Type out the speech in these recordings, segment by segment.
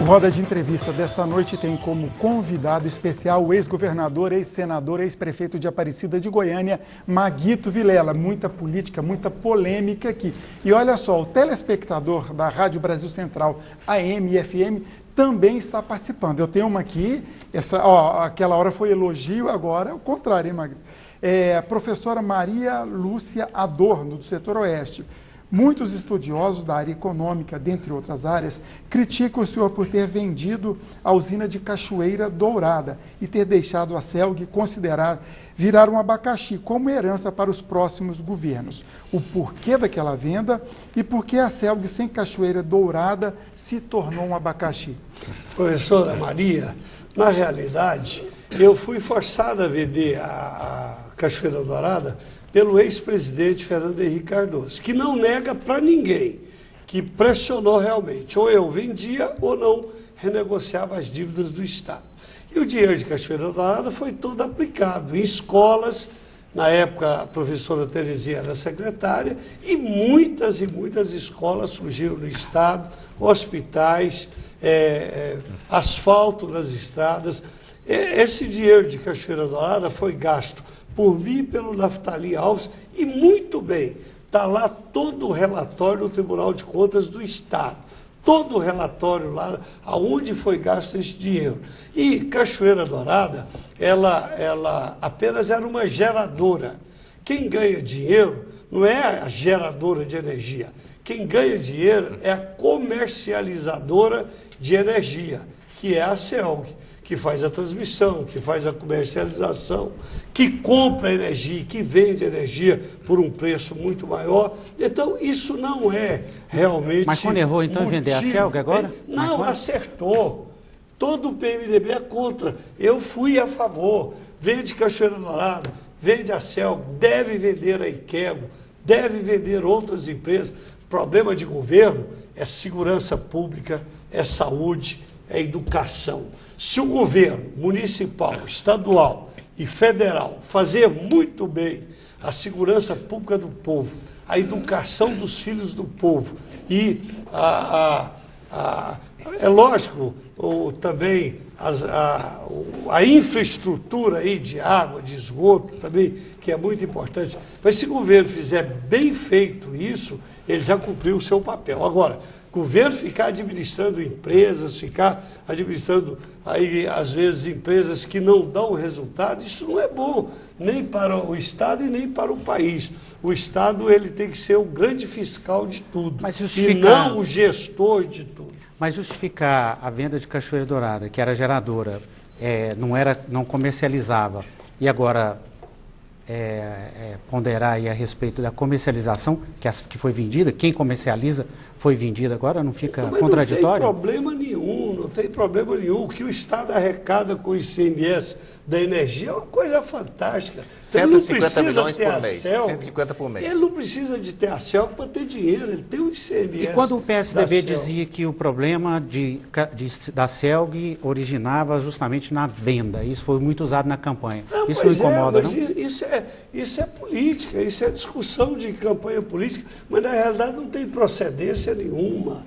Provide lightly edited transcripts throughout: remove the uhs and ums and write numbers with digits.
Roda de entrevista desta noite tem como convidado especial o ex-governador, ex-senador, ex-prefeito de Aparecida de Goiânia, Maguito Vilela. Muita política, muita polêmica aqui. E olha só, o telespectador da Rádio Brasil Central, AM e FM, também está participando. Eu tenho uma aqui, aquela hora foi elogio, agora é o contrário, hein, Maguito? A professora Maria Lúcia Adorno, do setor oeste. Muitos estudiosos da área econômica, dentre outras áreas, criticam o senhor por ter vendido a usina de Cachoeira Dourada e ter deixado a CELG virar um abacaxi como herança para os próximos governos. O porquê daquela venda e por que a CELG sem Cachoeira Dourada se tornou um abacaxi? Professora Maria, na realidade, eu fui forçado a vender a Cachoeira Dourada pelo ex-presidente Fernando Henrique Cardoso, que não nega para ninguém, que pressionou realmente. Ou eu vendia ou não renegociava as dívidas do Estado. E o dinheiro de Cachoeira Dourada foi todo aplicado em escolas. Na época, a professora Terezinha era secretária, e muitas escolas surgiram no Estado, hospitais, asfalto nas estradas. Esse dinheiro de Cachoeira Dourada foi gasto por mim e pelo Naftali Alves, e muito bem, está lá todo o relatório do Tribunal de Contas do Estado, todo o relatório lá, aonde foi gasto esse dinheiro. E Cachoeira Dourada, ela apenas era uma geradora. Quem ganha dinheiro não é a geradora de energia, quem ganha dinheiro é a comercializadora de energia, que é a CELG, que faz a transmissão, que faz a comercialização, que compra energia, que vende energia por um preço muito maior. Então, isso não é realmente... Mas quando errou, então, em vender a CELG agora? Não, acertou. Todo o PMDB é contra. Eu fui a favor. Vende Cachoeira Dourada, vende a CELG, deve vender a Iquego, deve vender outras empresas. Problema de governo é segurança pública, é saúde, é educação. Se o governo municipal, estadual e federal fazer muito bem a segurança pública do povo, a educação dos filhos do povo e é lógico, também a infraestrutura aí de água, de esgoto também, que é muito importante. Mas se o governo fizer bem feito isso, ele já cumpriu o seu papel. Agora, o governo ficar administrando empresas, ficar administrando, aí, às vezes, empresas que não dão resultado, isso não é bom, nem para o Estado e nem para o país. O Estado ele tem que ser o grande fiscal de tudo, e não o gestor de tudo. Mas justificar a venda de Cachoeira Dourada, que era geradora, não comercializava, e agora ponderar aí a respeito da comercialização, que foi vendida, quem comercializa foi vendida, agora não fica contraditório? Não tem problema nenhum. O que o Estado arrecada com o ICMS da energia é uma coisa fantástica. 150 milhões por mês, 150 por mês. Ele não precisa de ter a CELG para ter dinheiro, ele tem o ICMS. E quando o PSDB dizia que o problema da CELG originava justamente na venda, isso foi muito usado na campanha. Isso não incomoda, não? Isso é política, isso é discussão de campanha política, mas na realidade não tem procedência nenhuma.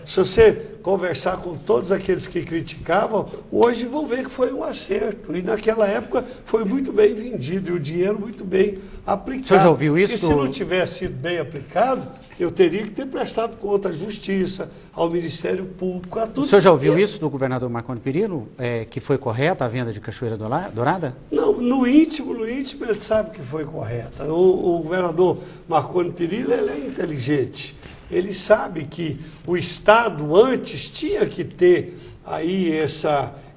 Se você conversar com todos aqueles que criticavam, hoje vão ver que foi um acerto. E naquela época foi muito bem vendido e o dinheiro muito bem aplicado. O senhor já ouviu isso? E se não tivesse sido bem aplicado, eu teria que ter prestado conta à Justiça, ao Ministério Público, a tudo. O senhor já ouviu isso do governador Marconi Perillo, que foi correta a venda de Cachoeira Dourada? Não, no íntimo ele sabe que foi correta. O governador Marconi Perillo, ele é inteligente. Ele sabe que o Estado antes tinha que ter aí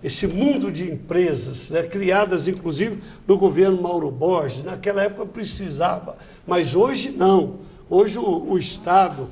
esse mundo de empresas, né, criadas inclusive no governo Mauro Borges. Naquela época precisava, mas hoje não. Hoje o Estado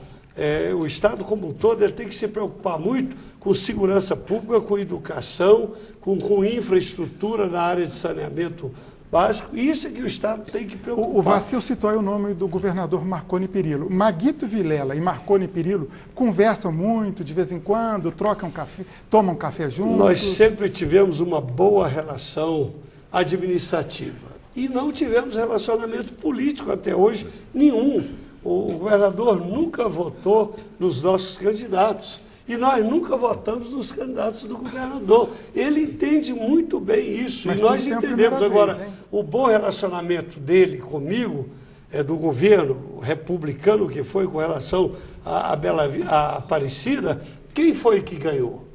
como um todo, ele tem que se preocupar muito com segurança pública, com educação, com infraestrutura na área de saneamento básico. Isso é que o Estado tem que preocupar. O Vacil citou aí o nome do governador Marconi Perillo. Maguito Vilela e Marconi Perillo conversam muito, de vez em quando, trocam café, tomam café juntos? Nós sempre tivemos uma boa relação administrativa e não tivemos relacionamento político até hoje nenhum. O governador nunca votou nos nossos candidatos. E nós nunca votamos nos candidatos do governador. Ele entende muito bem isso. Mas e nós entendemos. Agora, o bom relacionamento dele comigo, do governo republicano que foi com relação à Aparecida, quem foi que ganhou?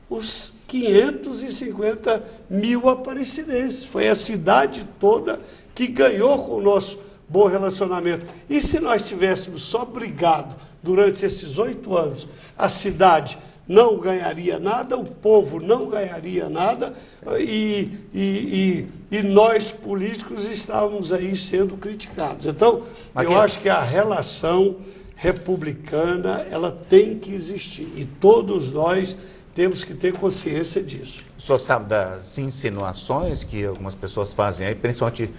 Os 550 mil aparecidenses. Foi a cidade toda que ganhou com o nosso bom relacionamento. E se nós tivéssemos só brigado durante esses 8 anos, a cidade não ganharia nada, o povo não ganharia nada e nós, políticos, estávamos aí sendo criticados. Então, eu acho que a relação republicana, ela tem que existir. E todos nós temos que ter consciência disso. O senhor sabe das insinuações que algumas pessoas fazem aí, principalmente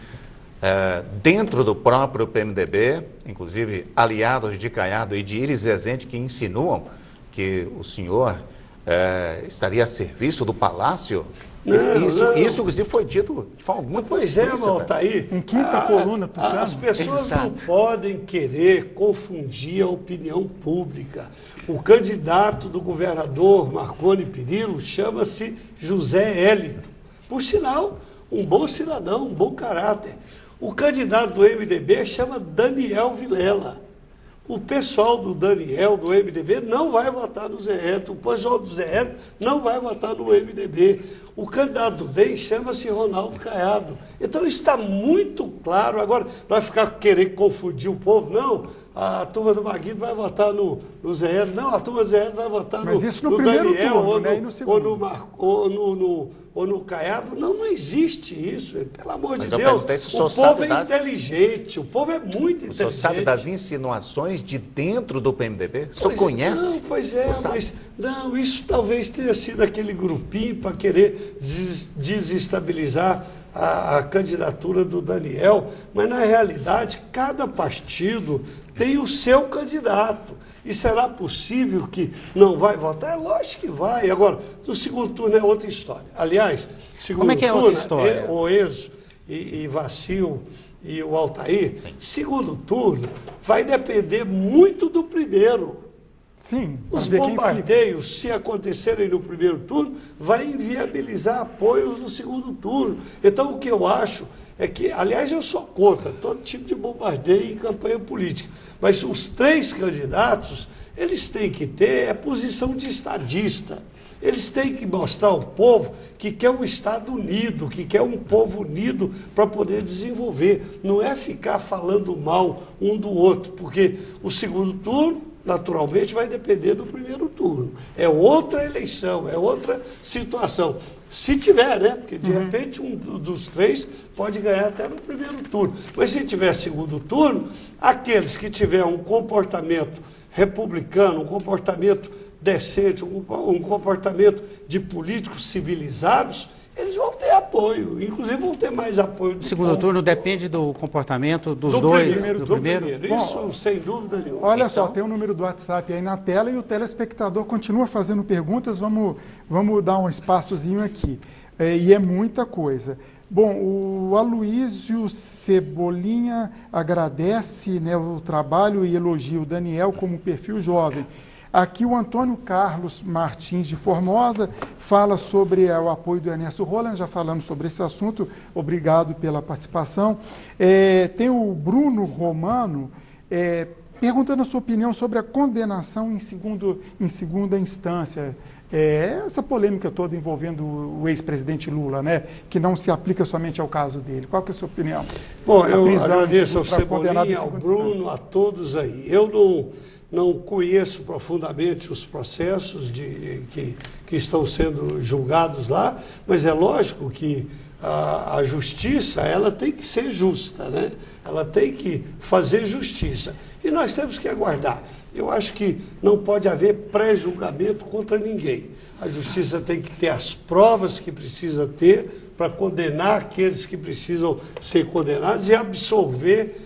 dentro do próprio PMDB, inclusive aliados de Caiado e de Iris Rezende, que insinuam que o senhor estaria a serviço do Palácio? Isso, inclusive, foi dito de forma muito explícita. Altair, em quinta coluna, Tucano. As pessoas não podem querer confundir a opinião pública. O candidato do governador Marconi Perillo chama-se José Hélito. Por sinal, um bom cidadão, um bom caráter. O candidato do MDB chama Daniel Vilela. O pessoal do Daniel, do MDB, não vai votar no Zé Hélito. O pessoal do Zé Hélito não vai votar no MDB. O candidato do DEM chama-se Ronaldo Caiado. Então, isso está muito claro. Agora, vai ficar querendo confundir o povo? Não, a turma do Maguito vai votar no Zé Hélito. Não, a turma do Zé Hélito vai votar no Daniel, turno, né? Ou no Caiado. Não existe isso. Pelo amor de Deus, o povo é inteligente, o povo é muito inteligente. O senhor sabe das insinuações de dentro do PMDB? O senhor conhece? Não, pois é, mas não, isso talvez tenha sido aquele grupinho para querer desestabilizar a candidatura do Daniel, mas na realidade cada partido tem o seu candidato. E será possível que não vai votar? É lógico que vai. Agora, no segundo turno é outra história. Aliás, segundo Como é que é turno, outra história? O Enzo e Vacil e o Altair, segundo turno vai depender muito do primeiro. Sim. Os bombardeios, se acontecerem no primeiro turno, vai inviabilizar apoios no segundo turno. Então, o que eu acho é que, aliás, eu sou contra todo tipo de bombardeio em campanha política, mas os 3 candidatos, eles têm que ter posição de estadista. Eles têm que mostrar ao povo que quer um Estado unido, que quer um povo unido para poder desenvolver. Não é ficar falando mal um do outro, porque o segundo turno, naturalmente, vai depender do primeiro turno. É outra eleição, é outra situação. Se tiver, né? Porque, de repente, um dos 3 pode ganhar até no primeiro turno. Mas, se tiver segundo turno, aqueles que tiverem um comportamento republicano, um comportamento decente, um comportamento de políticos civilizados, eles vão ter apoio, inclusive vão ter mais apoio do segundo turno depende do comportamento dos dois. Do primeiro. Isso, bom, sem dúvida nenhuma. Olha só, tem o número do WhatsApp aí na tela e o telespectador continua fazendo perguntas. Vamos dar um espaçozinho aqui. E é muita coisa. Bom, o Aloísio Cebolinha agradece, né, o trabalho e elogia o Daniel como perfil jovem. Aqui o Antônio Carlos Martins de Formosa fala sobre o apoio do Ernesto Roland, já falamos sobre esse assunto, obrigado pela participação. Tem o Bruno Romano perguntando a sua opinião sobre a condenação em segunda instância. Essa polêmica toda envolvendo o ex-presidente Lula, né, que não se aplica somente ao caso dele. Qual que é a sua opinião? Bom, eu agradeço ao Cebolinha, ao Bruno, a todos aí. Eu não conheço profundamente os processos que estão sendo julgados lá, mas é lógico que a justiça, ela tem que ser justa, né? Ela tem que fazer justiça. E nós temos que aguardar. Eu acho que não pode haver pré-julgamento contra ninguém. A justiça tem que ter as provas que precisa ter para condenar aqueles que precisam ser condenados e absolver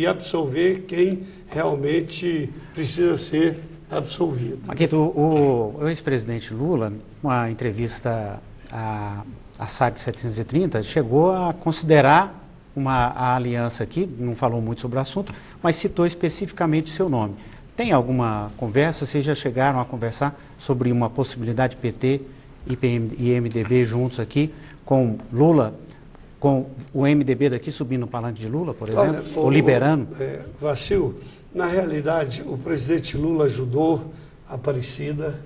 absolver quem realmente precisa ser absolvido. Maguito, o ex-presidente Lula, numa entrevista à SAG 730, chegou a considerar a aliança aqui, não falou muito sobre o assunto, mas citou especificamente o seu nome. Tem alguma conversa? Vocês já chegaram a conversar sobre uma possibilidade de PT e MDB juntos aqui, com Lula, com o MDB daqui subindo no palanque de Lula, por exemplo, ou liberando? Vacil, na realidade, o presidente Lula ajudou a Aparecida,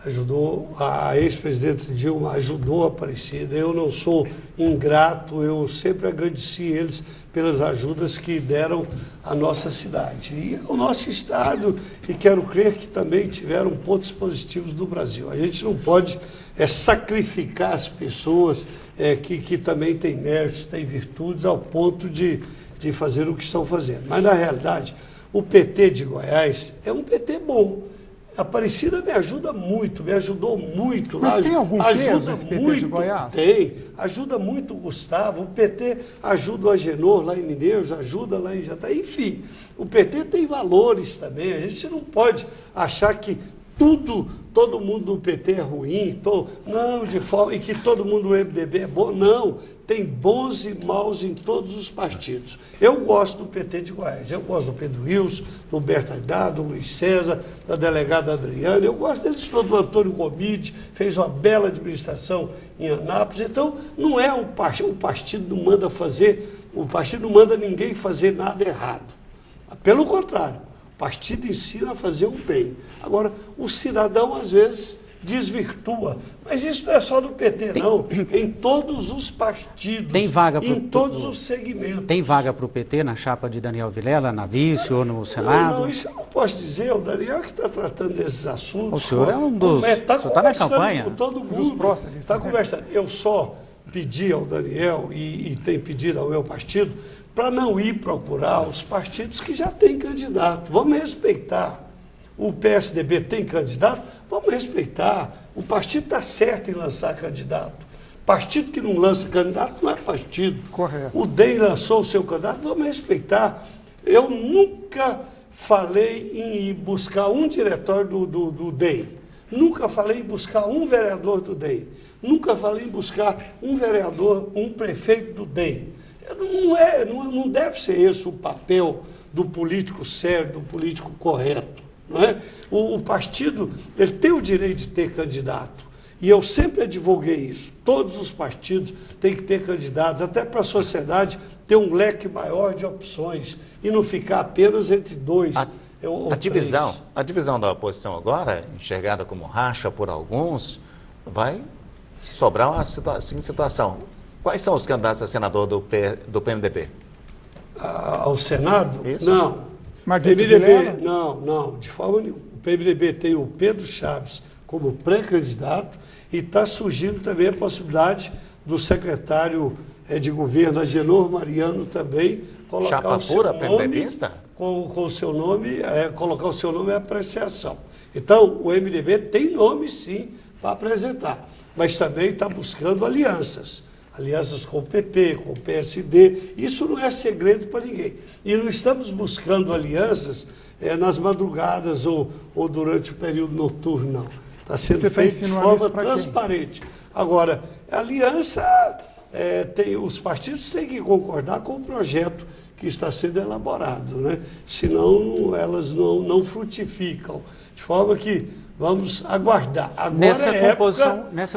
ajudou a ex-presidente Dilma, ajudou a Aparecida. Eu não sou ingrato, eu sempre agradeci eles pelas ajudas que deram à nossa cidade. E ao nosso estado, e quero crer que também tiveram pontos positivos do Brasil. A gente não pode sacrificar as pessoas que também têm méritos, têm virtudes, ao ponto de fazer o que estão fazendo. Mas, na realidade, o PT de Goiás é um PT bom. A Aparecida me ajuda muito, me ajudou muito. Mas tem algum peso esse PT muito, de Goiás? Tem, ajuda muito o Gustavo, o PT ajuda o Agenor lá em Mineiros, ajuda lá em Jataí, enfim, o PT tem valores também, a gente não pode achar que todo mundo do PT é ruim, não, de forma, e que todo mundo do MDB é bom, não, tem bons e maus em todos os partidos. Eu gosto do PT de Goiás, eu gosto do Pedro Wilson, do Humberto Haddad, do Luiz César, da delegada Adriana, eu gosto deles todos, do Antônio Gomide, fez uma bela administração em Anápolis, então não é o partido não manda fazer, o partido não manda ninguém fazer nada errado, pelo contrário. O partido ensina a fazer o bem. Agora, o cidadão, às vezes, desvirtua. Mas isso não é só do PT, não. Em todos os partidos. Tem vaga em todos os segmentos. Tem vaga para o PT na chapa de Daniel Vilela, na vice ou no Senado? Não, isso eu não posso dizer. O Daniel que está tratando desses assuntos. O senhor é um dos... O senhor está na campanha? Com todo mundo. Está conversando. Eu só pedi ao Daniel e tem pedido ao meu partido para não ir procurar os partidos que já têm candidato. Vamos respeitar. O PSDB tem candidato? Vamos respeitar. O partido está certo em lançar candidato. Partido que não lança candidato não é partido. Correto. O DEM lançou o seu candidato, vamos respeitar. Eu nunca falei em buscar um diretório do DEM. Nunca falei em buscar um vereador do DEM. Nunca falei em buscar um vereador, um prefeito do DEM. Não deve ser esse o papel do político sério, do político correto. Não é? O partido ele tem o direito de ter candidato. E eu sempre advoguei isso. Todos os partidos têm que ter candidatos, até para a sociedade ter um leque maior de opções e não ficar apenas entre dois ou três. A divisão da oposição agora, enxergada como racha por alguns, vai sobrar uma situação. Quais são os candidatos a senador do PMDB? Ao Senado? Isso. Não. PMDB? Não, de forma nenhuma. O PMDB tem o Pedro Chaves como pré-candidato e está surgindo também a possibilidade do secretário de governo, Agenor Mariano, também colocar Chapa o seu pura, nome, PMDBista? com o seu nome, colocar o seu nome em apreciação. Então, o MDB tem nome, sim, para apresentar, mas também está buscando alianças com o PP, com o PSD, isso não é segredo para ninguém. E não estamos buscando alianças nas madrugadas ou durante o período noturno, não. Está sendo feito de forma transparente. Quem? Agora, a aliança, os partidos têm que concordar com o projeto que está sendo elaborado, né? Senão elas não frutificam. De forma que vamos aguardar.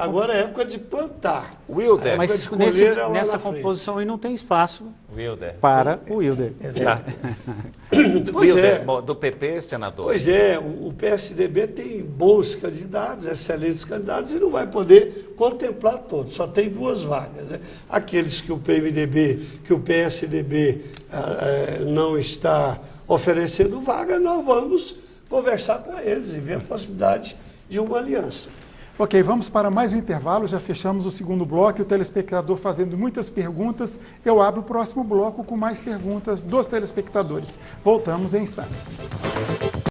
Agora é época de plantar. Wilder. Mas nessa composição aí não tem espaço para o Wilder. Exato. Do PP, senador. Pois é, o PSDB tem bons candidatos, excelentes candidatos, e não vai poder contemplar todos. Só tem 2 vagas. Né? Aqueles que o PSDB não está oferecendo vaga, nós vamos conversar com eles e ver a possibilidade de uma aliança. Ok, vamos para mais um intervalo, já fechamos o segundo bloco, o telespectador fazendo muitas perguntas. Eu abro o próximo bloco com mais perguntas dos telespectadores. Voltamos em instantes.